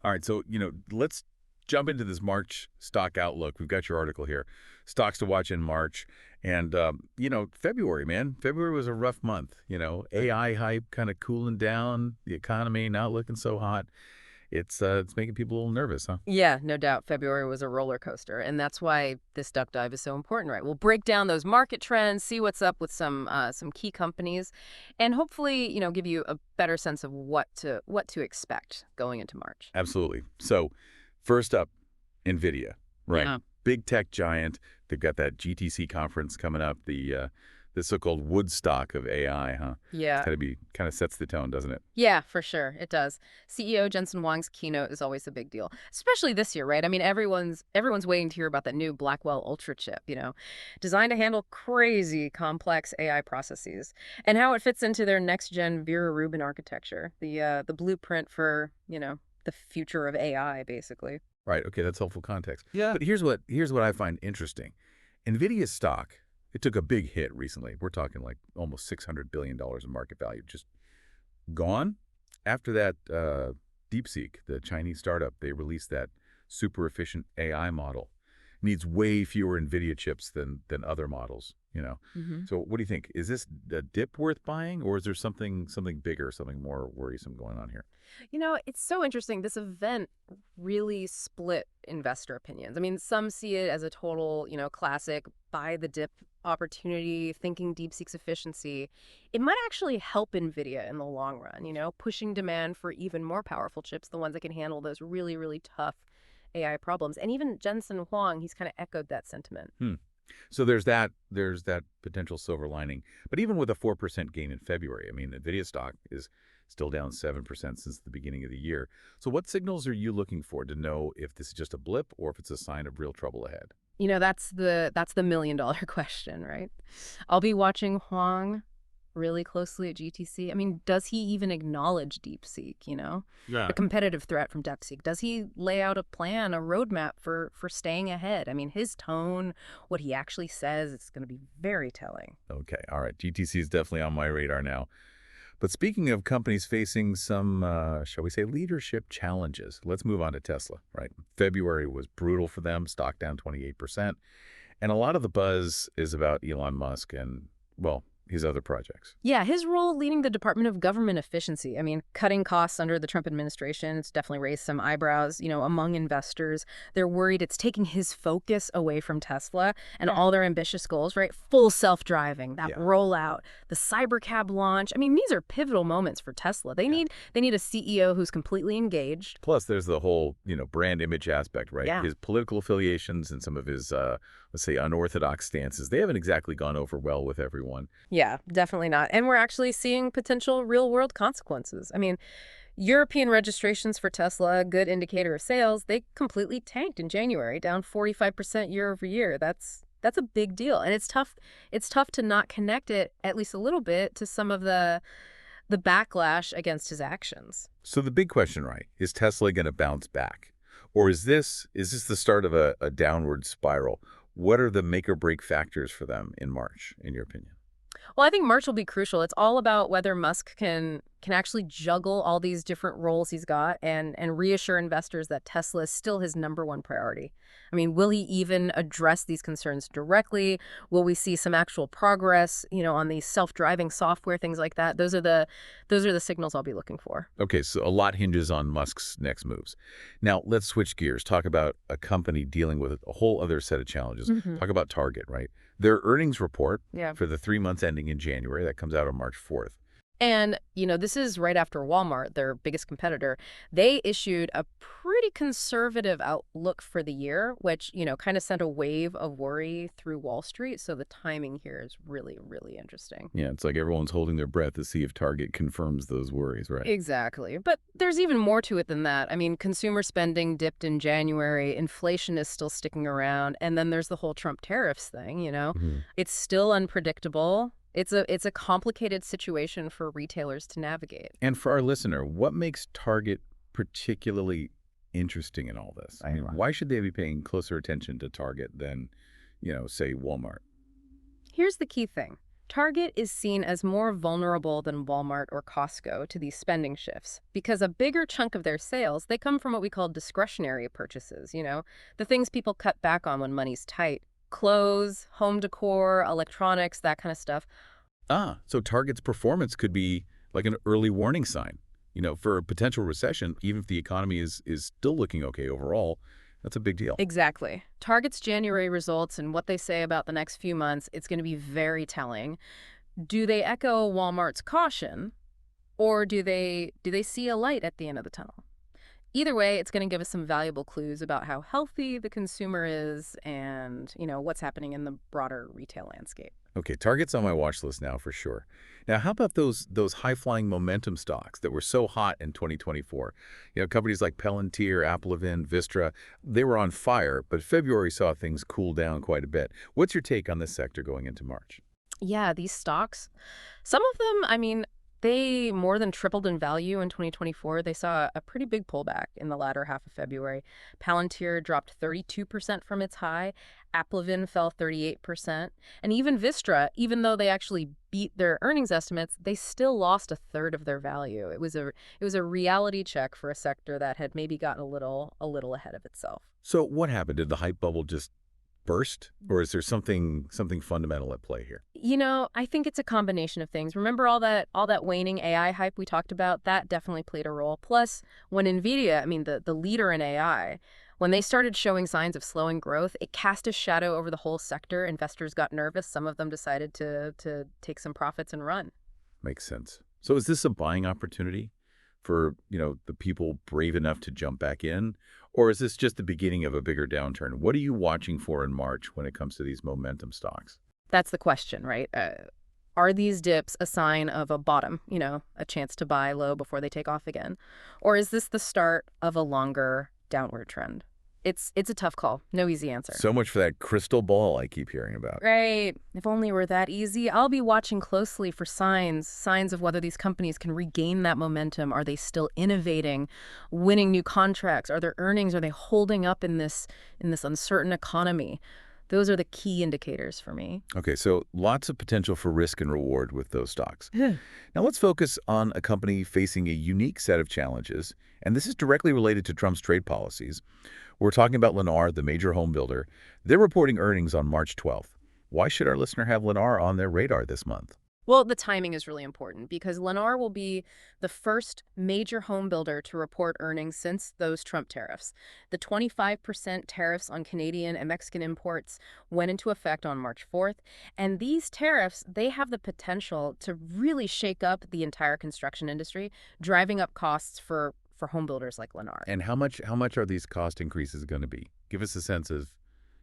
All right, so, let's jump into this March stock outlook. We've got your article here. Stocks to watch in March. And, February, man. February was a rough month. AI hype kind of cooling down, the economy not looking so hot. It's making people a little nervous, huh? Yeah, no doubt. February was a roller coaster, and that's why this duck dive is so important, right? We'll break down those market trends, see what's up with some key companies, and hopefully, give you a better sense of what to expect going into March. Absolutely. So, first up, Nvidia, right? Yeah. Big tech giant. They've got that GTC conference coming up, the so-called Woodstock of AI, huh? It's Yeah. kind of sets the tone, doesn't it? Yeah, for sure. It does. CEO Jensen Huang's keynote is always a big deal, especially this year, right? I mean, everyone's waiting to hear about that new Blackwell Ultra chip, designed to handle crazy complex AI processes and how it fits into their next gen Vera Rubin architecture, the blueprint for, the future of AI, basically. Right. Okay, that's helpful context. Yeah. But here's what I find interesting. Nvidia's stock, it took a big hit recently. We're talking like almost $600 billion in market value, just gone. After that, DeepSeek, the Chinese startup, they released that super efficient AI model. Needs way fewer Nvidia chips than other models. hmm So what do you think? Is this a dip worth buying, or is there something bigger, something more worrisome going on here? It's so interesting. This event really split investor opinions. I mean, some see it as a total, classic buy the dip opportunity, thinking DeepSeek's efficiency. It might actually help NVIDIA in the long run, pushing demand for even more powerful chips, the ones that can handle those really, really tough AI problems. And even Jensen Huang, he's kind of echoed that sentiment. Hmm. So there's that potential silver lining. But even with a 4% gain in February, I mean, Nvidia stock is still down 7% since the beginning of the year. So what signals are you looking for to know if this is just a blip or if it's a sign of real trouble ahead? That's the $1 million question, right? I'll be watching Huang really closely at GTC. I mean, does he even acknowledge DeepSeek, Yeah. the competitive threat from DeepSeek? Does he lay out a plan, a roadmap for staying ahead? I mean, his tone, what he actually says, it's going to be very telling. Okay. All right. GTC is definitely on my radar now. But speaking of companies facing some, shall we say, leadership challenges, let's move on to Tesla, right? February was brutal for them, stock down 28%. And a lot of the buzz is about Elon Musk and, well, his other projects. Yeah, his role leading the Department of Government Efficiency. I mean, cutting costs under the Trump administration, it's definitely raised some eyebrows, among investors. They're worried it's taking his focus away from Tesla and all their ambitious goals, right? Full self-driving, that Yeah. rollout, the Cybercab launch. I mean, these are pivotal moments for Tesla. They Yeah. need they need a CEO who's completely engaged. Plus, there's the whole, brand image aspect, right? Yeah. His political affiliations and some of his, let's say, unorthodox stances, they haven't exactly gone over well with everyone. Yeah, definitely not. And we're actually seeing potential real-world consequences. I mean, European registrations for Tesla, a good indicator of sales, they completely tanked in January, down 45% year over year. That's a big deal. And it's tough to not connect it at least a little bit to some of the backlash against his actions. So the big question, right, is Tesla going to bounce back? Or is this the start of a downward spiral? What are the make or break factors for them in March, in your opinion? Well, I think March will be crucial. It's all about whether Musk can actually juggle all these different roles he's got and reassure investors that Tesla is still his number one priority. I mean, will he even address these concerns directly? Will we see some actual progress, on these self-driving software, things like that? Those are the signals I'll be looking for. Okay, so a lot hinges on Musk's next moves. Now, let's switch gears. Talk about a company dealing with a whole other set of challenges. hmm Talk about Target, right? Their earnings report Yeah. for the 3 months ending in January, that comes out on March 4th. And, this is right after Walmart, their biggest competitor. They issued a pretty conservative outlook for the year, which, kind of sent a wave of worry through Wall Street. So the timing here is really, really interesting. Yeah, it's like everyone's holding their breath to see if Target confirms those worries, right? Exactly. But there's even more to it than that. I mean, consumer spending dipped in January, inflation is still sticking around, and then there's the whole Trump tariffs thing. Mhm. It's still unpredictable. It's a complicated situation for retailers to navigate. And for our listener, what makes Target particularly interesting in all this? I mean, why should they be paying closer attention to Target than, say, Walmart? Here's the key thing. Target is seen as more vulnerable than Walmart or Costco to these spending shifts because a bigger chunk of their sales, they come from what we call discretionary purchases, the things people cut back on when money's tight. Clothes, home decor, electronics, that kind of stuff. Ah, so Target's performance could be like an early warning sign, for a potential recession, even if the economy is still looking okay overall. That's a big deal. Exactly. Target's January results and what they say about the next few months, it's going to be very telling. Do they echo Walmart's caution, or do they see a light at the end of the tunnel? Either way, it's going to give us some valuable clues about how healthy the consumer is and, what's happening in the broader retail landscape. Okay, Target's on my watch list now for sure. Now, how about those high-flying momentum stocks that were so hot in 2024? Companies like Palantir, Applovin, Vistra, they were on fire, but February saw things cool down quite a bit. What's your take on this sector going into March? Yeah, these stocks, some of them, they more than tripled in value in 2024. They saw a pretty big pullback in the latter half of February. Palantir dropped 32% from its high. Applovin fell 38%. And even Vistra, even though they actually beat their earnings estimates, they still lost a third of their value. It was a reality check for a sector that had maybe gotten a little ahead of itself. So what happened? Did the hype bubble just burst, or is there something fundamental at play here? I think it's a combination of things. Remember all that waning AI hype we talked about? That definitely played a role. Plus, when Nvidia, the leader in AI, when they started showing signs of slowing growth, it cast a shadow over the whole sector. Investors got nervous. Some of them decided to take some profits and run. Makes sense. So is this a buying opportunity for, the people brave enough to jump back in? Or is this just the beginning of a bigger downturn? What are you watching for in March when it comes to these momentum stocks? That's the question, right? Are these dips a sign of a bottom, a chance to buy low before they take off again? Or is this the start of a longer downward trend? It's a tough call. No easy answer. So much for that crystal ball I keep hearing about. Right. If only it were that easy. I'll be watching closely for signs of whether these companies can regain that momentum. Are they still innovating, winning new contracts? Are their earnings, are they holding up in this uncertain economy? Those are the key indicators for me. Okay, so lots of potential for risk and reward with those stocks. Now let's focus on a company facing a unique set of challenges, and this is directly related to Trump's trade policies. We're talking about Lennar, the major home builder. They're reporting earnings on March 12th. Why should our listener have Lennar on their radar this month? Well, the timing is really important because Lennar will be the first major home builder to report earnings since those Trump tariffs. The 25% tariffs on Canadian and Mexican imports went into effect on March 4th. And these tariffs, they have the potential to really shake up the entire construction industry, driving up costs for home builders like Lennar. And how much are these cost increases going to be? Give us a sense of,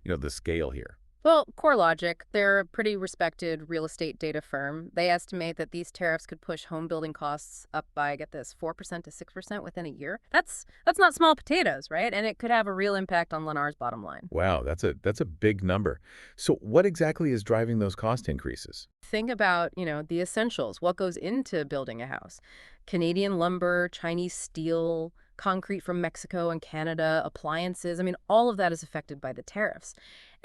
the scale here. Well, CoreLogic, they're a pretty respected real estate data firm. They estimate that these tariffs could push home building costs up by, get this, 4% to 6% within a year. That's not small potatoes, right? And it could have a real impact on Lennar's bottom line. Wow, that's a big number. So what exactly is driving those cost increases? Think about, the essentials, what goes into building a house. Canadian lumber, Chinese steel, concrete from Mexico and Canada, appliances. All of that is affected by the tariffs.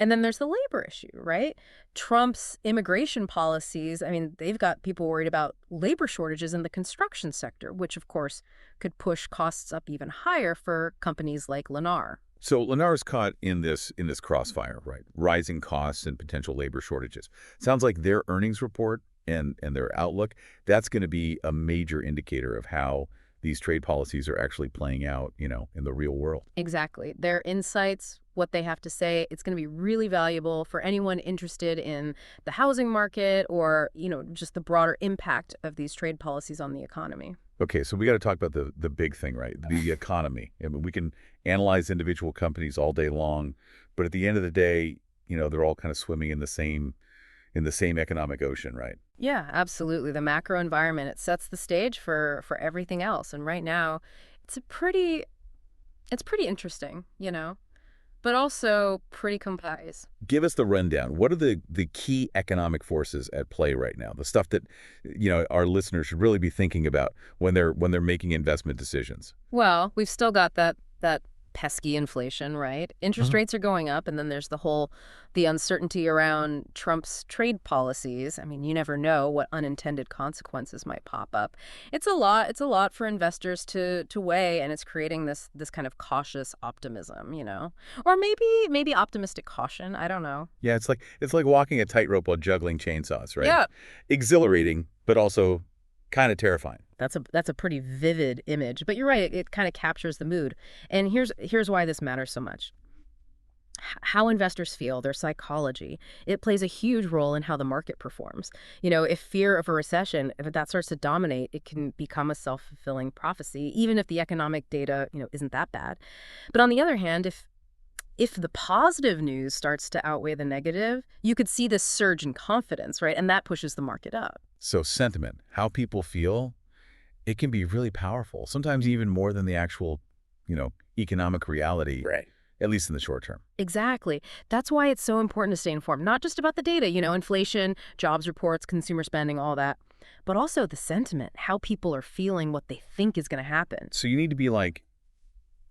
And then there's the labor issue, right? Trump's immigration policies, they've got people worried about labor shortages in the construction sector, which of course could push costs up even higher for companies like Lennar. So Lennar is caught in this crossfire, right? Rising costs and potential labor shortages. Sounds like their earnings report and their outlook, that's going to be a major indicator of how these trade policies are actually playing out, in the real world. Exactly. Their insights, what they have to say, it's going to be really valuable for anyone interested in the housing market or, just the broader impact of these trade policies on the economy. Okay, so we got to talk about the big thing, right? The economy. We can analyze individual companies all day long, but at the end of the day, they're all kind of swimming in the same economic ocean, right? Yeah, absolutely. The macro environment, it sets the stage for everything else. And right now, it's pretty interesting, but also pretty complex. Give us the rundown. What are the key economic forces at play right now? The stuff that, our listeners should really be thinking about when they're making investment decisions. Well, we've still got that pesky inflation, right? Interest rates are going up, and then there's the uncertainty around Trump's trade policies. I mean, you never know what unintended consequences might pop up. It's a lot. It's a lot for investors to weigh, and it's creating this kind of cautious optimism, or maybe optimistic caution. I don't know. Yeah, it's like walking a tightrope while juggling chainsaws, right? Yeah. Exhilarating, but also kind of terrifying. That's a pretty vivid image, but you're right. It kind of captures the mood. And here's why this matters so much. How investors feel, their psychology, it plays a huge role in how the market performs. If fear of a recession, if that starts to dominate, it can become a self-fulfilling prophecy, even if the economic data, isn't that bad. But on the other hand, if the positive news starts to outweigh the negative, you could see this surge in confidence, right? And that pushes the market up. So sentiment, how people feel, it can be really powerful, sometimes even more than the actual, economic reality. Right. At least in the short term. Exactly. That's why it's so important to stay informed, not just about the data, inflation, jobs reports, consumer spending, all that, but also the sentiment, how people are feeling, what they think is going to happen. So you need to be like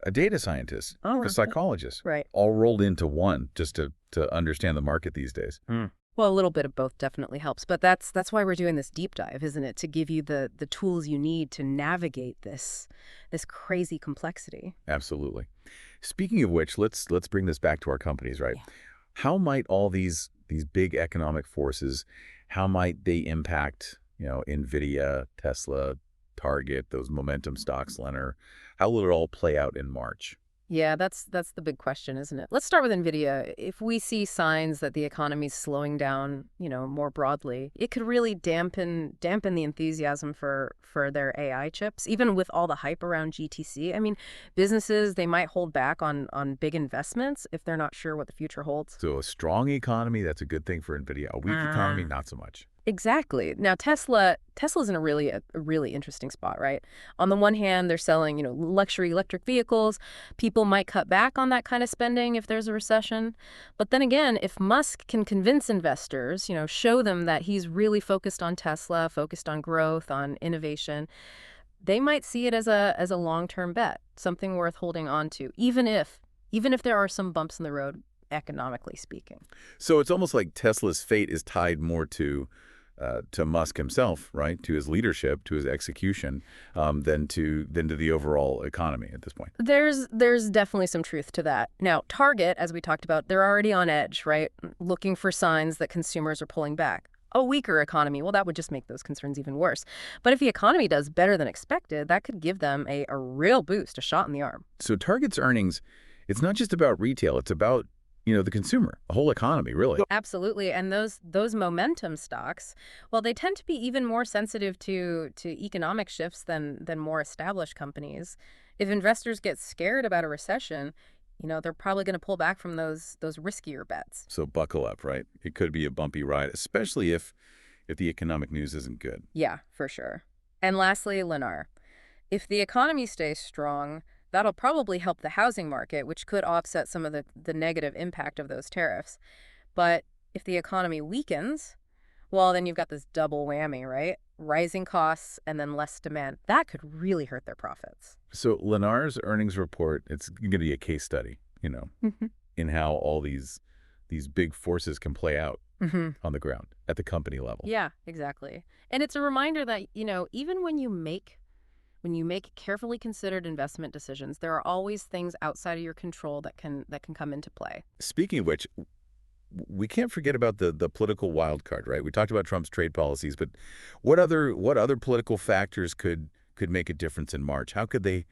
a data scientist, a psychologist, right, all rolled into one just to understand the market these days. Well, a little bit of both definitely helps, but that's why we're doing this deep dive, isn't it? To give you the tools you need to navigate this crazy complexity. Absolutely. Speaking of which, let's bring this back to our companies, right? Yeah. How might all these big economic forces, how might they impact, Nvidia, Tesla, Target, those momentum stocks, Lennar? How will it all play out in March? Yeah, that's the big question, isn't it? Let's start with Nvidia. If we see signs that the economy's slowing down, more broadly, it could really dampen the enthusiasm for their AI chips, even with all the hype around GTC. I mean, businesses, they might hold back on big investments if they're not sure what the future holds. So a strong economy, that's a good thing for Nvidia. A weak economy, not so much. Exactly. Now, Tesla's in a really interesting spot, right? On the one hand, they're selling, luxury electric vehicles. People might cut back on that kind of spending if there's a recession. But then again, if Musk can convince investors, show them that he's really focused on Tesla, focused on growth, on innovation, they might see it as a long-term bet, something worth holding on to, even if there are some bumps in the road, economically speaking. So it's almost like Tesla's fate is tied more to Musk himself, right? To his leadership, to his execution, than to the overall economy at this point. There's definitely some truth to that. Now, Target, as we talked about, they're already on edge, right? Looking for signs that consumers are pulling back. A weaker economy, well, that would just make those concerns even worse. But if the economy does better than expected, that could give them a real boost, a shot in the arm. So Target's earnings, it's not just about retail, it's about the consumer, the whole economy, really. Absolutely. And those momentum stocks, well, they tend to be even more sensitive to economic shifts than more established companies. If investors get scared about a recession, they're probably going to pull back from those riskier bets. So buckle up, right? It could be a bumpy ride, especially if the economic news isn't good. Yeah, for sure. And lastly, Lennar. If the economy stays strong, that'll probably help the housing market, which could offset some of the negative impact of those tariffs. But if the economy weakens, well, then you've got this double whammy, right? Rising costs and then less demand. That could really hurt their profits. So Lennar's earnings report, it's going to be a case study, in how all these big forces can play out on the ground at the company level. Yeah, exactly. And it's a reminder that, even when you make carefully considered investment decisions, there are always things outside of your control that can come into play. Speaking of which, we can't forget about the political wild card, right? We talked about Trump's trade policies, but what other political factors could make a difference in March? How could they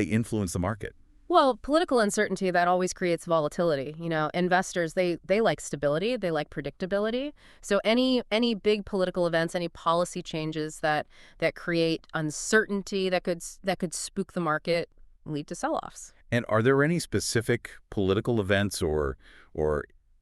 influence the market? Well, political uncertainty, that always creates volatility. Investors, they like stability, they like predictability. So any big political events, any policy changes that create uncertainty that could spook the market, lead to sell-offs. And are there any specific political events or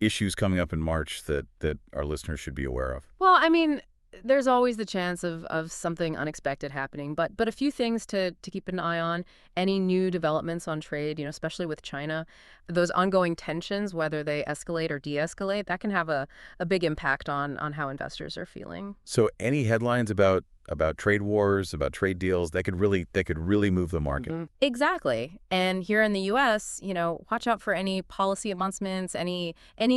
issues coming up in March that our listeners should be aware of? Well, I mean, there's always the chance of something unexpected happening, but a few things to keep an eye on. Any new developments on trade, especially with China, those ongoing tensions, whether they escalate or de-escalate, that can have a big impact on how investors are feeling. So any headlines about about trade wars, about trade deals that could really move the market. Exactly. And here in the U.S., watch out for any policy announcements, any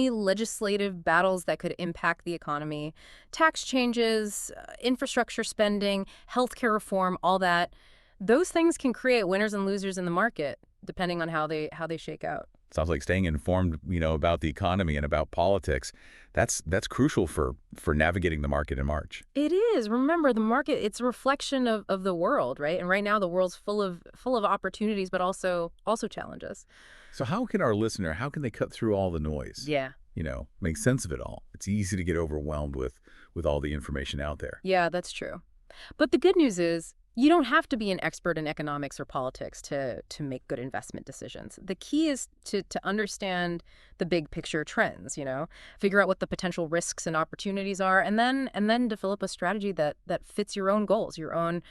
legislative battles that could impact the economy, tax changes, infrastructure spending, healthcare reform, all that. Those things can create winners and losers in the market, depending on how they shake out. Sounds like staying informed, about the economy and about politics. That's crucial for navigating the market in March. It is. Remember, the market, it's a reflection of the world, right? And right now the world's full of opportunities, but also challenges. So how can they cut through all the noise? Yeah. Make sense of it all. It's easy to get overwhelmed with all the information out there. Yeah, that's true. But the good news is you don't have to be an expert in economics or politics to make good investment decisions. The key is to understand the big picture trends, figure out what the potential risks and opportunities are, and then develop a strategy that fits your own goals, your own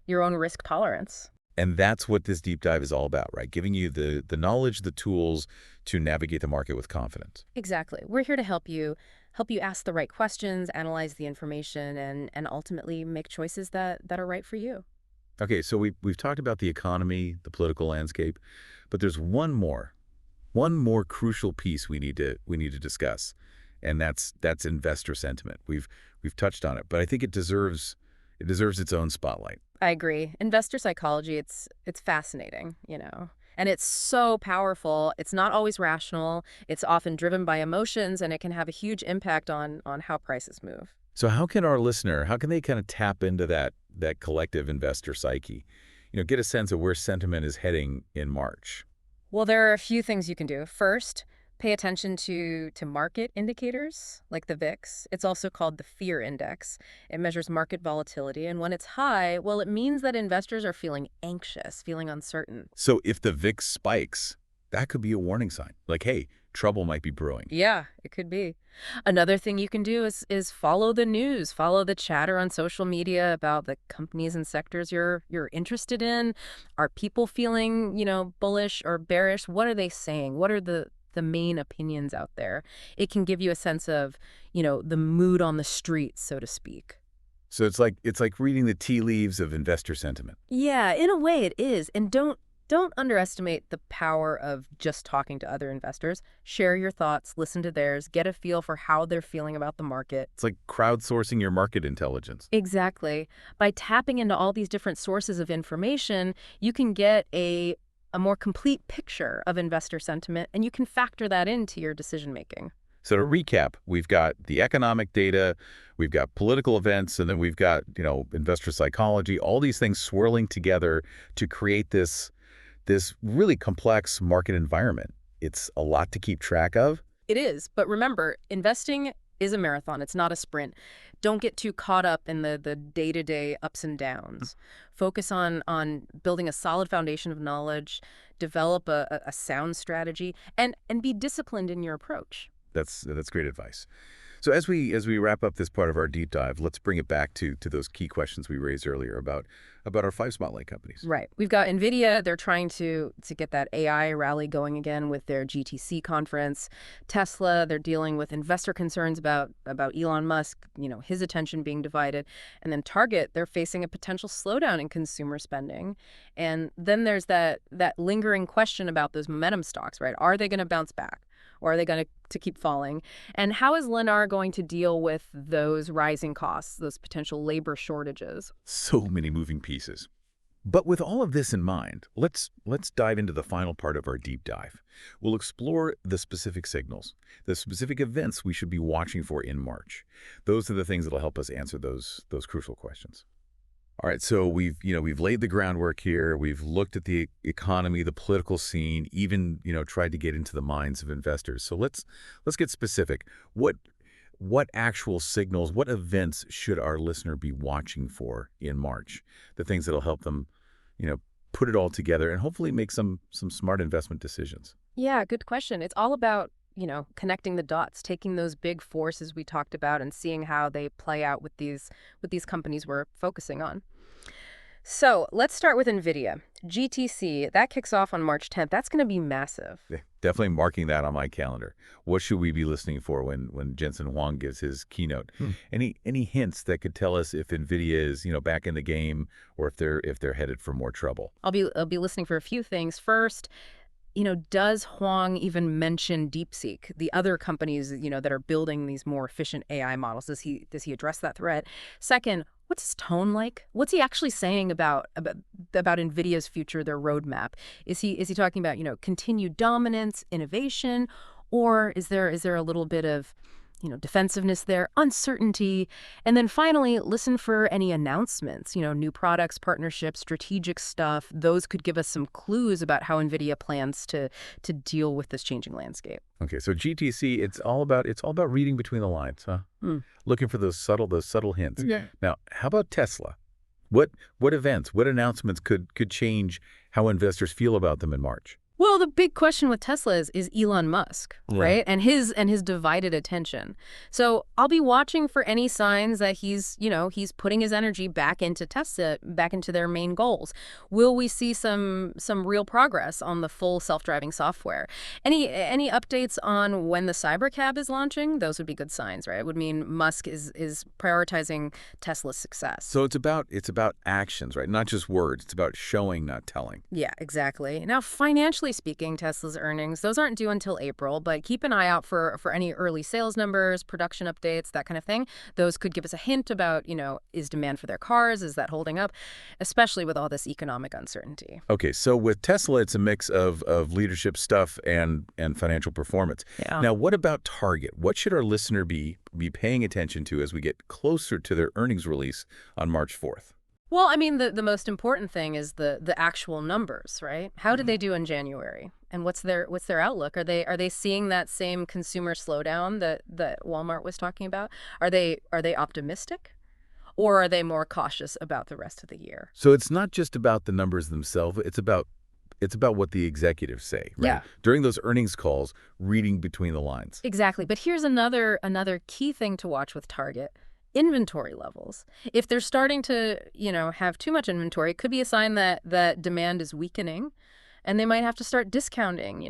risk tolerance. And that's what this deep dive is all about, right? Giving you the knowledge, the tools to navigate the market with confidence. Exactly. We're here to help you ask the right questions, analyze the information, and ultimately make choices that are right for you. Okay, so we've talked about the economy, the political landscape, but there's one more crucial piece we need to discuss, and that's investor sentiment. We've touched on it, but I think it deserves its own spotlight. I agree. Investor psychology, it's fascinating, And it's so powerful. It's not always rational. It's often driven by emotions, and it can have a huge impact on how prices move. So how can they kind of tap into that collective investor psyche? Get a sense of where sentiment is heading in March. Well, there are a few things you can do. First, pay attention to market indicators like the VIX. It's also called the fear index. It measures market volatility, and when it's high, well, it means that investors are feeling anxious, feeling uncertain. So if the VIX spikes, that could be a warning sign. Like, hey, trouble might be brewing. Yeah, it could be. Another thing you can do is follow the news, follow the chatter on social media about the companies and sectors you're interested in. Are people feeling, bullish or bearish? What are they saying? What are the main opinions out there? It can give you a sense of, the mood on the street, so to speak. So it's like reading the tea leaves of investor sentiment. Yeah, in a way it is. And don't underestimate the power of just talking to other investors. Share your thoughts, listen to theirs, get a feel for how they're feeling about the market. It's like crowdsourcing your market intelligence. Exactly. By tapping into all these different sources of information, you can get a more complete picture of investor sentiment, and you can factor that into your decision-making. So to recap, we've got the economic data, we've got political events, and then we've got, investor psychology, all these things swirling together to create this really complex market environment. It's a lot to keep track of. It is. But remember, investing is a marathon. It's not a sprint. Don't get too caught up in the day-to-day ups and downs. Focus on building a solid foundation of knowledge, develop a sound strategy, and be disciplined in your approach. That's great advice. So as we wrap up this part of our deep dive, let's bring it back to those key questions we raised earlier about our 5 spotlight companies. Right. We've got Nvidia. They're trying to get that AI rally going again with their GTC conference. Tesla, they're dealing with investor concerns about Elon Musk, his attention being divided. And then Target, they're facing a potential slowdown in consumer spending. And then there's that lingering question about those momentum stocks, right? Are they going to bounce back? Or are they going to keep falling? And how is Lennar going to deal with those rising costs, those potential labor shortages? So many moving pieces. But with all of this in mind, let's dive into the final part of our deep dive. We'll explore the specific signals, the specific events we should be watching for in March. Those are the things that will help us answer those crucial questions. All right, so we've laid the groundwork here. We've looked at the economy, the political scene, even, tried to get into the minds of investors. So let's get specific. What actual signals, what events should our listener be watching for in March? The things that'll help them, put it all together and hopefully make some smart investment decisions. Yeah, good question. It's all about connecting the dots, taking those big forces we talked about and seeing how they play out with these companies we're focusing on. So let's start with Nvidia. GTC, that kicks off on March 10th. That's going to be massive. Yeah, definitely marking that on my calendar. What should we be listening for when Jensen Huang gives his keynote? Any hints that could tell us if Nvidia is, back in the game, or if they're headed for more trouble? I'll be listening for a few things. First, does Huang even mention DeepSeek, the other companies, that are building these more efficient AI models? Does he address that threat? Second, what's his tone like? What's he actually saying about Nvidia's future, their roadmap? Is he talking about, continued dominance, innovation, or is there a little bit of defensiveness there, uncertainty? And then finally, listen for any announcements, new products, partnerships, strategic stuff. Those could give us some clues about how NVIDIA plans to deal with this changing landscape. Okay, so GTC, it's all about reading between the lines, huh? Looking for those subtle hints. Yeah. Now, how about Tesla? What events, what announcements could change how investors feel about them in March? Well, the big question with Tesla is Elon Musk, Yeah. right? And his divided attention. So I'll be watching for any signs that he's putting his energy back into Tesla, back into their main goals. Will we see some real progress on the full self-driving software? Any updates on when the Cybercab is launching? Those would be good signs, right? It would mean Musk is prioritizing Tesla's success. So it's about actions, right? Not just words. It's about showing, not telling. Yeah, exactly. Now, financially speaking, Tesla's earnings, those aren't due until April, but keep an eye out for any early sales numbers, production updates, that kind of thing. Those could give us a hint about, is demand for their cars, is that holding up, especially with all this economic uncertainty. Okay, so with Tesla, it's a mix of leadership stuff and financial performance. Yeah. Now, what about Target? What should our listener be paying attention to as we get closer to their earnings release on March 4th? Well, I mean, the most important thing is the actual numbers, right? How did they do in January? And what's their outlook? Are they seeing that same consumer slowdown that Walmart was talking about? Are they optimistic? Or are they more cautious about the rest of the year? So it's not just about the numbers themselves. It's about what the executives say, right? Yeah. During those earnings calls, reading between the lines. Exactly. But here's another key thing to watch with Target. Inventory levels. If they're starting to, have too much inventory, it could be a sign that demand is weakening, and they might have to start discounting,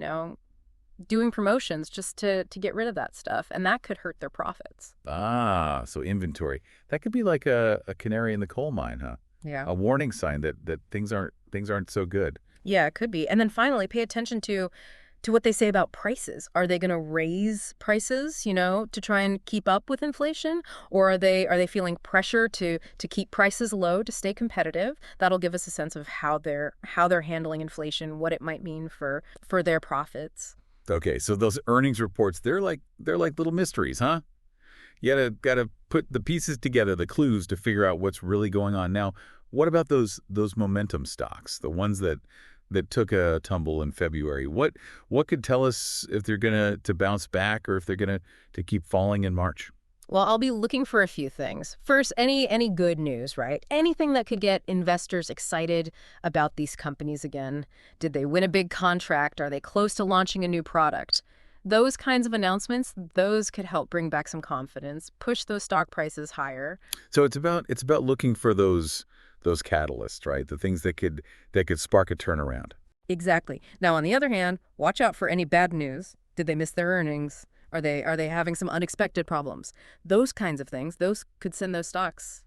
doing promotions just to get rid of that stuff, and that could hurt their profits. Ah, so inventory. That could be like a canary in the coal mine, huh? Yeah. A warning sign that things aren't so good. Yeah, it could be. And then finally, pay attention to what they say about prices. Are they going to raise prices, to try and keep up with inflation? Or are they feeling pressure to keep prices low, to stay competitive? That'll give us a sense of how they're handling inflation, what it might mean for their profits. Okay, so those earnings reports, they're like little mysteries, huh? You gotta put the pieces together, the clues to figure out what's really going on. Now, what about those momentum stocks, the ones that took a tumble in February? What could tell us if they're gonna to bounce back or if they're gonna to keep falling in March? Well, I'll be looking for a few things. First, any good news, right? Anything that could get investors excited about these companies again. Did they win a big contract? Are they close to launching a new product? Those kinds of announcements, those could help bring back some confidence, push those stock prices higher. So it's about looking for those catalysts, right? The things that could spark a turnaround. Exactly. Now, on the other hand, watch out for any bad news. Did they miss their earnings? Are they having some unexpected problems? Those kinds of things, those could send those stocks,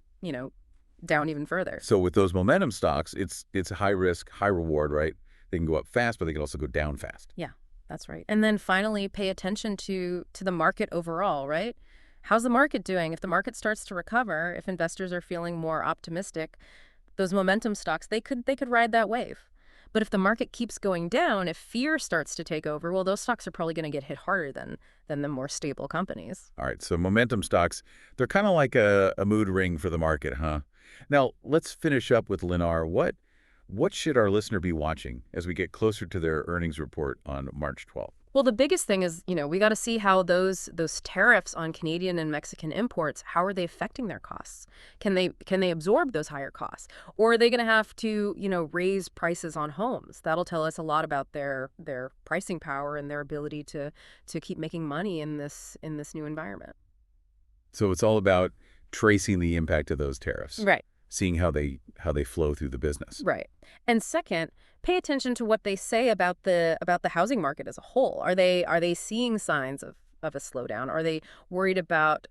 down even further. So with those momentum stocks, it's high risk, high reward, right? They can go up fast, but they can also go down fast. Yeah, that's right. And then finally, pay attention to the market overall, right? How's the market doing? If the market starts to recover, if investors are feeling more optimistic, those momentum stocks, they could ride that wave. But if the market keeps going down, if fear starts to take over, well, those stocks are probably going to get hit harder than the more stable companies. All right, so momentum stocks, they're kind of like a mood ring for the market, huh? Now, let's finish up with Lennar. What should our listener be watching as we get closer to their earnings report on March 12th? Well, the biggest thing is, we got to see how those tariffs on Canadian and Mexican imports, how are they affecting their costs? Can they absorb those higher costs? Or are they going to have to, raise prices on homes? That'll tell us a lot about their pricing power and their ability to keep making money in this new environment. So it's all about tracing the impact of those tariffs. Right. seeing how they flow through the business. Right. And second, pay attention to what they say about the housing market as a whole. Are they seeing signs of a slowdown? Are they worried about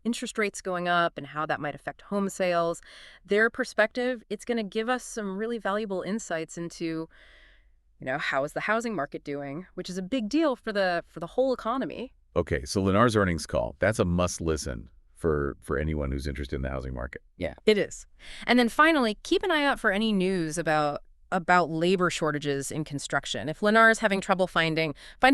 interest rates going up and how that might affect home sales? Their perspective, it's going to give us some really valuable insights into, how is the housing market doing, which is a big deal for the whole economy. Okay, so Lennar's earnings call, that's a must listen for anyone who's interested in the housing market. Yeah, it is. And then finally, keep an eye out for any news about labor shortages in construction. If Lennar is having trouble finding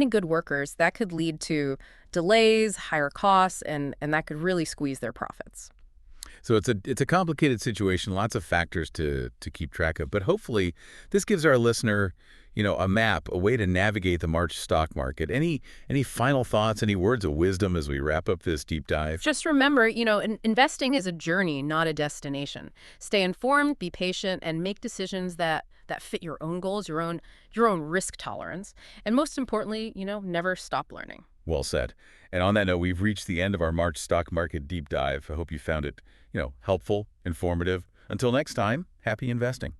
good workers, that could lead to delays, higher costs, and that could really squeeze their profits. So it's a complicated situation, lots of factors to keep track of. But hopefully this gives our listener, a map, a way to navigate the March stock market. Any final thoughts, any words of wisdom as we wrap up this deep dive? Just remember, investing is a journey, not a destination. Stay informed, be patient, and make decisions that fit your own goals, your own risk tolerance. And most importantly, never stop learning. Well said. And on that note, we've reached the end of our March stock market deep dive. I hope you found it, helpful, informative. Until next time, happy investing.